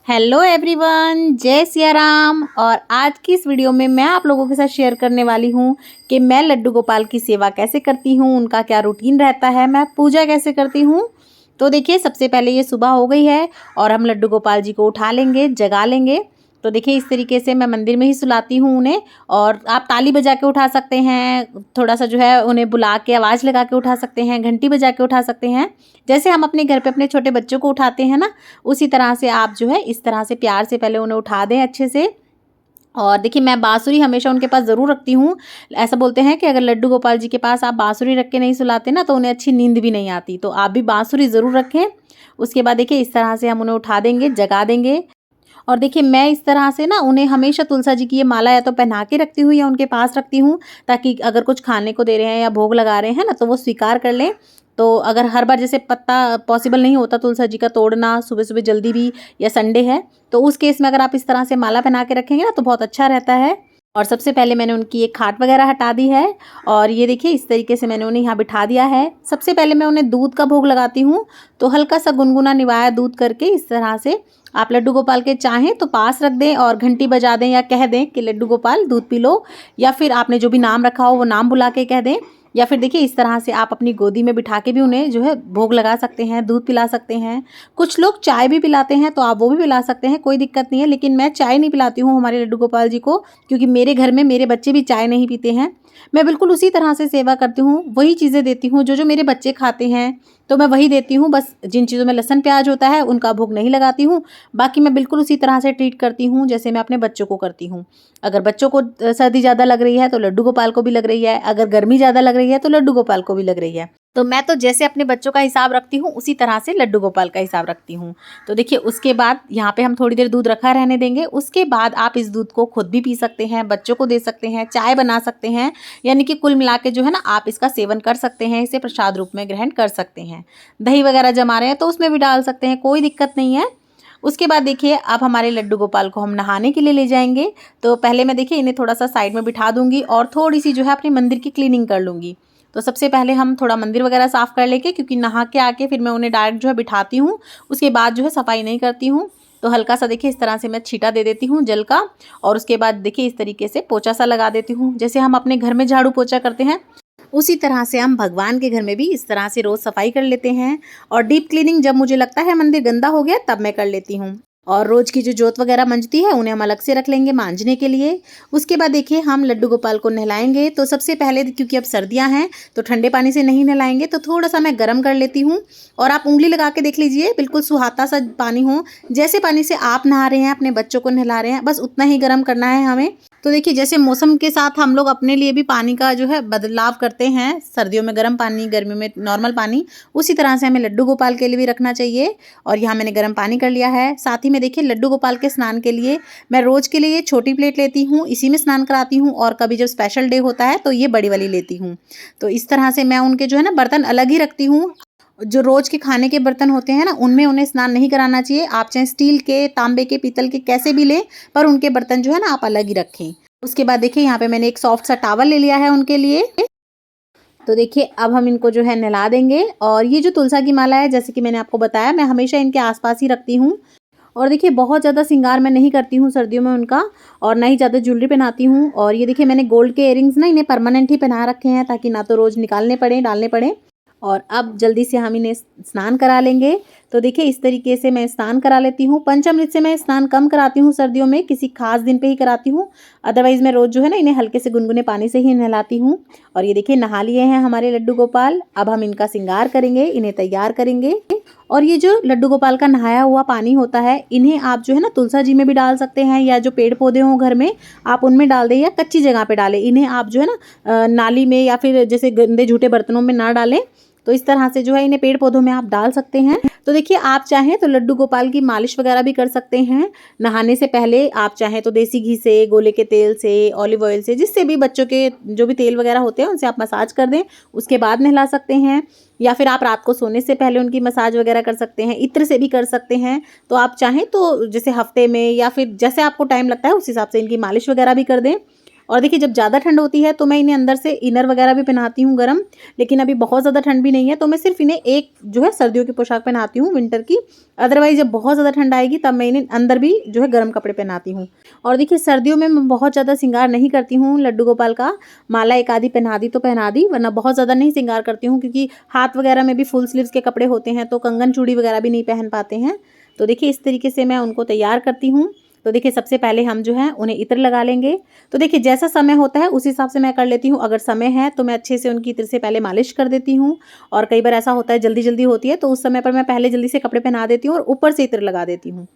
Hello everyone, जय सिया राम। और आज की इस वीडियो में मैं आप लोगों के साथ शेयर करने वाली हूँ कि मैं लड्डू गोपाल की सेवा कैसे करती हूँ, उनका क्या रूटीन रहता है, मैं पूजा कैसे करती हूँ। तो देखिए, सबसे पहले ये सुबह हो गई है और हम लड्डू गोपाल जी को उठा लेंगे, जगा लेंगे। तो देखिए, इस तरीके से मैं मंदिर में ही सुलाती हूँ उन्हें। और आप ताली बजा के उठा सकते हैं, थोड़ा सा जो है उन्हें बुला के आवाज़ लगा के उठा सकते हैं, घंटी बजा के उठा सकते हैं। जैसे हम अपने घर पे अपने छोटे बच्चों को उठाते हैं ना, उसी तरह से आप जो है इस तरह से प्यार से पहले उन्हें उठा दें अच्छे से। और देखिए, मैं बाँसुरी हमेशा उनके पास ज़रूर रखती हूँ। ऐसा बोलते हैं कि अगर लड्डू गोपाल जी के पास आप बाँसुरी रख के नहीं सुलाते ना, तो उन्हें अच्छी नींद भी नहीं आती। तो आप भी बाँसुरी ज़रूर रखें। उसके बाद देखिए, इस तरह से हम उन्हें उठा देंगे, जगा देंगे। और देखिए, मैं इस तरह से ना उन्हें हमेशा तुलसा जी की ये माला या तो पहना के रखती हूँ या उनके पास रखती हूँ, ताकि अगर कुछ खाने को दे रहे हैं या भोग लगा रहे हैं ना, तो वो स्वीकार कर लें। तो अगर हर बार जैसे पत्ता पॉसिबल नहीं होता तुलसा जी का तोड़ना सुबह सुबह जल्दी भी, या संडे है, तो उस केस में अगर आप इस तरह से माला पहना के रखेंगे ना, तो बहुत अच्छा रहता है। और सबसे पहले मैंने उनकी एक खाट वगैरह हटा दी है। और ये देखिए, इस तरीके से मैंने उन्हें यहाँ बिठा दिया है। सबसे पहले मैं उन्हें दूध का भोग लगाती हूँ। तो हल्का सा गुनगुना निवाया दूध करके इस तरह से आप लड्डू गोपाल के चाहें तो पास रख दें और घंटी बजा दें या कह दें कि लड्डू गोपाल दूध पी लो, या फिर आपने जो भी नाम रखा हो वो नाम बुला के कह दें। या फिर देखिए, इस तरह से आप अपनी गोदी में बिठा के भी उन्हें जो है भोग लगा सकते हैं, दूध पिला सकते हैं। कुछ लोग चाय भी पिलाते हैं, तो आप वो भी पिला सकते हैं, कोई दिक्कत नहीं है। लेकिन मैं चाय नहीं पिलाती हूँ हमारे लड्डू गोपाल जी को, क्योंकि मेरे घर में मेरे बच्चे भी चाय नहीं पीते हैं। मैं बिल्कुल उसी तरह से सेवा करती हूँ, वही चीज़ें देती हूँ जो जो मेरे बच्चे खाते हैं, तो मैं वही देती हूँ। बस जिन चीज़ों में लहसुन प्याज होता है उनका भोग नहीं लगाती हूँ। बाकी मैं बिल्कुल उसी तरह से ट्रीट करती हूँ जैसे मैं अपने बच्चों को करती हूँ। अगर बच्चों को सर्दी ज़्यादा लग रही है तो लड्डू गोपाल को भी लग रही है, अगर गर्मी ज़्यादा लग रही है तो लड्डू गोपाल को भी लग रही है। तो मैं तो जैसे अपने बच्चों का हिसाब रखती हूँ, उसी तरह से लड्डू गोपाल का हिसाब रखती हूँ। तो देखिए, उसके बाद यहाँ पे हम थोड़ी देर दूध रखा रहने देंगे। उसके बाद आप इस दूध को खुद भी पी सकते हैं, बच्चों को दे सकते हैं, चाय बना सकते हैं। यानी कि कुल मिला के जो है ना, आप इसका सेवन कर सकते हैं, इसे प्रसाद रूप में ग्रहण कर सकते हैं। दही वगैरह जमा रहे हैं तो उसमें भी डाल सकते हैं, कोई दिक्कत नहीं है। उसके बाद देखिए, अब हमारे लड्डू गोपाल को हम नहाने के लिए ले जाएंगे। तो पहले मैं देखिए इन्हें थोड़ा सा साइड में बिठा दूंगी और थोड़ी सी जो है अपने मंदिर की क्लीनिंग कर लूँगी। तो सबसे पहले हम थोड़ा मंदिर वगैरह साफ़ कर लेंगे, क्योंकि नहा के आके फिर मैं उन्हें डायरेक्ट जो है बिठाती हूँ, उसके बाद जो है सफाई नहीं करती हूँ। तो हल्का सा देखिए इस तरह से मैं छींटा दे देती हूँ जल का। और उसके बाद देखिए इस तरीके से पोछा सा लगा देती हूँ, जैसे हम अपने घर में झाड़ू पोछा करते हैं, उसी तरह से हम भगवान के घर में भी इस तरह से रोज़ सफाई कर लेते हैं। और डीप क्लीनिंग जब मुझे लगता है मंदिर गंदा हो गया, तब मैं कर लेती हूँ। और रोज़ की जो जोत वगैरह मंजती है, उन्हें हम अलग से रख लेंगे मांजने के लिए। उसके बाद देखिए, हम लड्डू गोपाल को नहलाएंगे। तो सबसे पहले, क्योंकि अब सर्दियां हैं तो ठंडे पानी से नहीं नहलाएंगे, तो थोड़ा सा मैं गर्म कर लेती हूँ। और आप उंगली लगा के देख लीजिए, बिल्कुल सुहाता सा पानी हो, जैसे पानी से आप नहा रहे हैं, अपने बच्चों को नहला रहे हैं, बस उतना ही गर्म करना है हमें। तो देखिए, जैसे मौसम के साथ हम लोग अपने लिए भी पानी का जो है बदलाव करते हैं, सर्दियों में गर्म पानी, गर्मियों में नॉर्मल पानी, उसी तरह से हमें लड्डू गोपाल के लिए भी रखना चाहिए। और यहाँ मैंने गर्म पानी कर लिया है। साथ ही में देखिए, लड्डू गोपाल के स्नान के लिए मैं रोज़ के लिए छोटी प्लेट लेती हूँ, इसी में स्नान कराती हूँ। और कभी जब स्पेशल डे होता है तो ये बड़ी वाली लेती हूँ। तो इस तरह से मैं उनके जो है ना बर्तन अलग ही रखती हूँ। जो रोज़ के खाने के बर्तन होते हैं ना, उनमें उन्हें स्नान नहीं कराना चाहिए। आप चाहे स्टील के, तांबे के, पीतल के, कैसे भी लें, पर उनके बर्तन जो है ना आप अलग ही रखें। उसके बाद देखिए, यहाँ पे मैंने एक सॉफ्ट सा टॉवल ले लिया है उनके लिए। तो देखिए, अब हम इनको जो है नहला देंगे। और ये जो तुलसा की माला है, जैसे कि मैंने आपको बताया, मैं हमेशा इनके आसपास ही रखती हूँ। और देखिए, बहुत ज़्यादा श्रृंगार मैं नहीं करती हूँ सर्दियों में उनका, और ना ही ज़्यादा ज्वेलरी पहनाती हूँ। और ये देखिए, मैंने गोल्ड के इयरिंग्स ना इन्हें परमानेंट ही पहना रखे हैं, ताकि ना तो रोज़ निकालने पड़े, डालने पड़े। और अब जल्दी से हम इन्हें स्नान करा लेंगे। तो देखिए, इस तरीके से मैं स्नान करा लेती हूँ। पंचामृत से मैं स्नान कम कराती हूँ सर्दियों में, किसी खास दिन पे ही कराती हूँ। अदरवाइज़ मैं रोज़ जो है ना इन्हें हल्के से गुनगुने पानी से ही नहलाती हूँ। और ये देखिए, नहा लिए हैं हमारे लड्डू गोपाल। अब हम इनका श्रृंगार करेंगे, इन्हें तैयार करेंगे। और ये जो लड्डू गोपाल का नहाया हुआ पानी होता है, इन्हें आप जो है ना तुलसा जी में भी डाल सकते हैं, या जो पेड़ पौधे हों घर में आप उनमें डाल दें, या कच्ची जगह पे डालें। इन्हें आप जो है ना नाली में या फिर जैसे गंदे झूठे बर्तनों में ना डालें। तो इस तरह से जो है इन्हें पेड़ पौधों में आप डाल सकते हैं। तो देखिए, आप चाहें तो लड्डू गोपाल की मालिश वगैरह भी कर सकते हैं नहाने से पहले। आप चाहें तो देसी घी से, गोले के तेल से, ऑलिव ऑयल से, जिससे भी बच्चों के जो भी तेल वगैरह होते हैं उनसे आप मसाज कर दें, उसके बाद नहला सकते हैं। या फिर आप रात को सोने से पहले उनकी मसाज वगैरह कर सकते हैं, इत्र से भी कर सकते हैं। तो आप चाहें तो जैसे हफ्ते में या फिर जैसे आपको टाइम लगता है उस हिसाब से इनकी मालिश वगैरह भी कर दें। और देखिए जब ज़्यादा ठंड होती है तो मैं इन्हें अंदर से इनर वगैरह भी पहनाती हूँ गर्म, लेकिन अभी बहुत ज़्यादा ठंड भी नहीं है तो मैं सिर्फ इन्हें एक जो है सर्दियों की पोशाक पहनाती हूँ विंटर की। अदरवाइज़ जब बहुत ज़्यादा ठंड आएगी तब मैं इन्हें अंदर भी जो है गर्म कपड़े पहनाती हूँ। और देखिए सर्दियों में मैं बहुत ज़्यादा श्रृंगार नहीं करती हूँ लड्डू गोपाल का, माला एक आधी पहना दी तो पहना दी, वरना बहुत ज़्यादा नहीं श्रृंगार करती हूँ क्योंकि हाथ वगैरह में भी फुल स्लीव्स के कपड़े होते हैं तो कंगन चूड़ी वगैरह भी नहीं पहन पाते हैं। तो देखिए इस तरीके से मैं उनको तैयार करती हूँ। तो देखिए सबसे पहले हम जो है उन्हें इत्र लगा लेंगे। तो देखिए जैसा समय होता है उस हिसाब से मैं कर लेती हूँ। अगर समय है तो मैं अच्छे से उनकी इत्र से पहले मालिश कर देती हूँ, और कई बार ऐसा होता है जल्दी जल्दी होती है तो उस समय पर मैं पहले जल्दी से कपड़े पहना देती हूँ और ऊपर से इत्र लगा देती हूँ।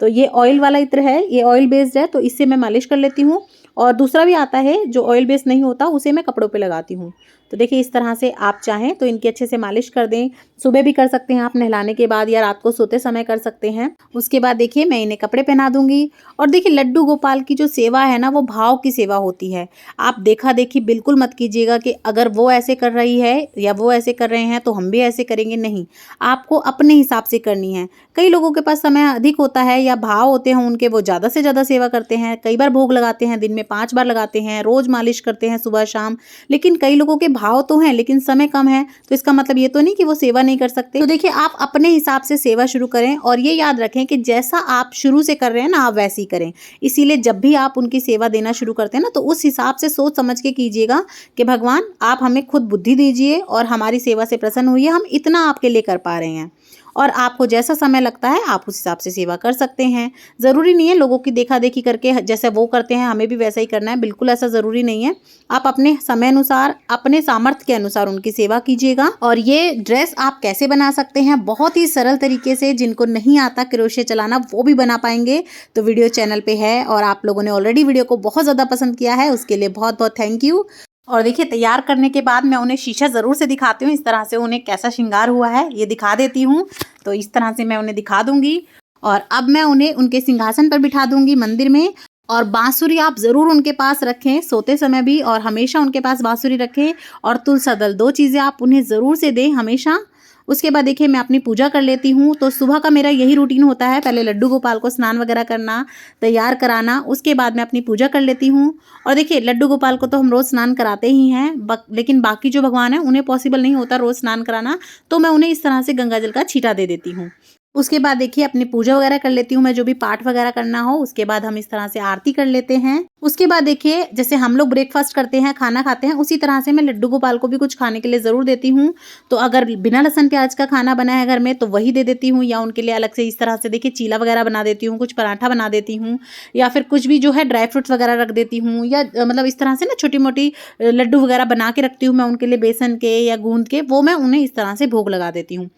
तो ये ऑयल वाला इत्र है, ये ऑयल बेस्ड है तो इससे मैं मालिश कर लेती हूँ। और दूसरा भी आता है जो ऑयल बेस्ड नहीं होता, उसे मैं कपड़ों पे लगाती हूँ। तो देखिए इस तरह से आप चाहें तो इनकी अच्छे से मालिश कर दें। सुबह भी कर सकते हैं आप नहलाने के बाद, या रात को सोते समय कर सकते हैं। उसके बाद देखिए मैं इन्हें कपड़े पहना दूंगी। और देखिए लड्डू गोपाल की जो सेवा है ना, वो भाव की सेवा होती है। आप देखा देखी बिल्कुल मत कीजिएगा कि अगर वो ऐसे कर रही है या वो ऐसे कर रहे हैं तो हम भी ऐसे करेंगे, नहीं। आपको अपने हिसाब से करनी है। कई लोगों के पास समय अधिक होता है या भाव होते हैं उनके, वो ज़्यादा से ज़्यादा सेवा करते हैं, कई बार भोग लगाते हैं, दिन में 5 बार लगाते हैं, रोज़ मालिश करते हैं सुबह शाम। लेकिन कई लोगों के भाव तो हैं लेकिन समय कम है, तो इसका मतलब ये तो नहीं कि वो सेवा नहीं कर सकते। तो देखिए आप अपने हिसाब से सेवा शुरू करें, और ये याद रखें कि जैसा आप शुरू से कर रहे हैं ना, आप वैसे ही करें। इसीलिए जब भी आप उनकी सेवा देना शुरू करते हैं ना, तो उस हिसाब से सोच समझ के कीजिएगा कि भगवान आप हमें खुद बुद्धि दीजिए और हमारी सेवा से प्रसन्न हुई है, हम इतना आपके लिए कर पा रहे हैं। और आपको जैसा समय लगता है आप उस हिसाब से सेवा कर सकते हैं। ज़रूरी नहीं है लोगों की देखा देखी करके जैसे वो करते हैं हमें भी वैसा ही करना है, बिल्कुल ऐसा ज़रूरी नहीं है। आप अपने समय अनुसार, अपने सामर्थ्य के अनुसार उनकी सेवा कीजिएगा। और ये ड्रेस आप कैसे बना सकते हैं, बहुत ही सरल तरीके से, जिनको नहीं आता क्रोशे चलाना वो भी बना पाएंगे। तो वीडियो चैनल पे है और आप लोगों ने ऑलरेडी वीडियो को बहुत ज़्यादा पसंद किया है, उसके लिए बहुत बहुत थैंक यू। और देखिए तैयार करने के बाद मैं उन्हें शीशा ज़रूर से दिखाती हूँ, इस तरह से उन्हें कैसा श्रृंगार हुआ है ये दिखा देती हूँ। तो इस तरह से मैं उन्हें दिखा दूंगी। और अब मैं उन्हें उनके सिंहासन पर बिठा दूंगी मंदिर में। और बांसुरी आप ज़रूर उनके पास रखें सोते समय भी, और हमेशा उनके पास बांसुरी रखें। और तुलसा दल, 2 चीज़ें आप उन्हें ज़रूर से दें हमेशा। उसके बाद देखिए मैं अपनी पूजा कर लेती हूँ। तो सुबह का मेरा यही रूटीन होता है, पहले लड्डू गोपाल को स्नान वगैरह करना, तैयार कराना, उसके बाद मैं अपनी पूजा कर लेती हूँ। और देखिए लड्डू गोपाल को तो हम रोज़ स्नान कराते ही हैं, लेकिन बाकी जो भगवान हैं उन्हें पॉसिबल नहीं होता रोज़ स्नान कराना, तो मैं उन्हें इस तरह से गंगा जल का छींटा दे देती हूँ। उसके बाद देखिए अपनी पूजा वगैरह कर लेती हूँ मैं, जो भी पाठ वगैरह करना हो। उसके बाद हम इस तरह से आरती कर लेते हैं। उसके बाद देखिए जैसे हम लोग ब्रेकफास्ट करते हैं, खाना खाते हैं, उसी तरह से मैं लड्डू गोपाल को भी कुछ खाने के लिए ज़रूर देती हूँ। तो अगर बिना लहसुन प्याज का खाना बना है घर में तो वही दे देती हूँ, या उनके लिए अलग से इस तरह से देखिए चीला वगैरह बना देती हूँ, कुछ पराठा बना देती हूँ, या फिर कुछ भी जो है ड्राई फ्रूट्स वगैरह रख देती हूँ, या मतलब इस तरह से ना छोटी मोटी लड्डू वगैरह बना के रखती हूँ मैं उनके लिए, बेसन के या गूंद के, वो मैं उन्हें इस तरह से भोग लगा देती हूँ।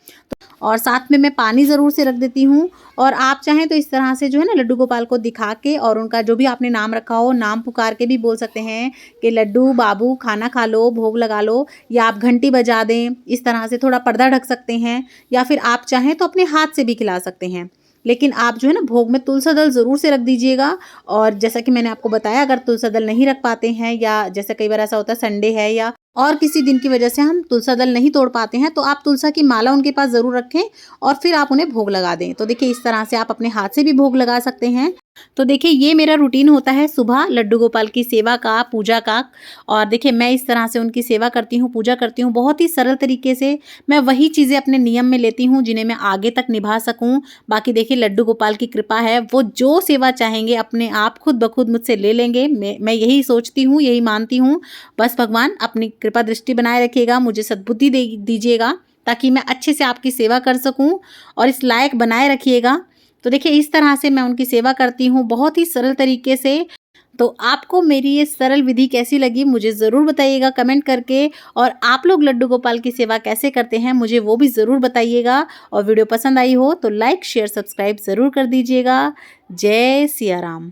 और साथ में मैं पानी ज़रूर से रख देती हूँ। और आप चाहें तो इस तरह से जो है ना लड्डू गोपाल को दिखा के, और उनका जो भी आपने नाम रखा हो, नाम पुकार के भी बोल सकते हैं कि लड्डू बाबू खाना खा लो, भोग लगा लो, या आप घंटी बजा दें, इस तरह से थोड़ा पर्दा ढक सकते हैं, या फिर आप चाहें तो अपने हाथ से भी खिला सकते हैं। लेकिन आप जो है ना भोग में तुलसा दल ज़रूर से रख दीजिएगा। और जैसा कि मैंने आपको बताया, अगर तुलसा दल नहीं रख पाते हैं, या जैसे कई बार ऐसा होता है संडे है या और किसी दिन की वजह से हम तुलसा दल नहीं तोड़ पाते हैं, तो आप तुलसा की माला उनके पास ज़रूर रखें और फिर आप उन्हें भोग लगा दें। तो देखिए इस तरह से आप अपने हाथ से भी भोग लगा सकते हैं। तो देखिए ये मेरा रूटीन होता है सुबह लड्डू गोपाल की सेवा का, पूजा का। और देखिए मैं इस तरह से उनकी सेवा करती हूँ, पूजा करती हूँ, बहुत ही सरल तरीके से। मैं वही चीज़ें अपने नियम में लेती हूँ जिन्हें मैं आगे तक निभा सकूँ। बाकी देखिए लड्डू गोपाल की कृपा है, वो जो सेवा चाहेंगे अपने आप खुद ब खुद मुझसे ले लेंगे। मैं यही सोचती हूँ, यही मानती हूँ। बस भगवान अपनी कृपा दृष्टि बनाए रखिएगा, मुझे सद्बुद्धि दीजिएगा ताकि मैं अच्छे से आपकी सेवा कर सकूँ, और इस लायक बनाए रखिएगा। तो देखिए इस तरह से मैं उनकी सेवा करती हूँ बहुत ही सरल तरीके से। तो आपको मेरी ये सरल विधि कैसी लगी मुझे ज़रूर बताइएगा कमेंट करके। और आप लोग लड्डू गोपाल की सेवा कैसे करते हैं मुझे वो भी ज़रूर बताइएगा। और वीडियो पसंद आई हो तो लाइक शेयर सब्सक्राइब ज़रूर कर दीजिएगा। जय सिया राम।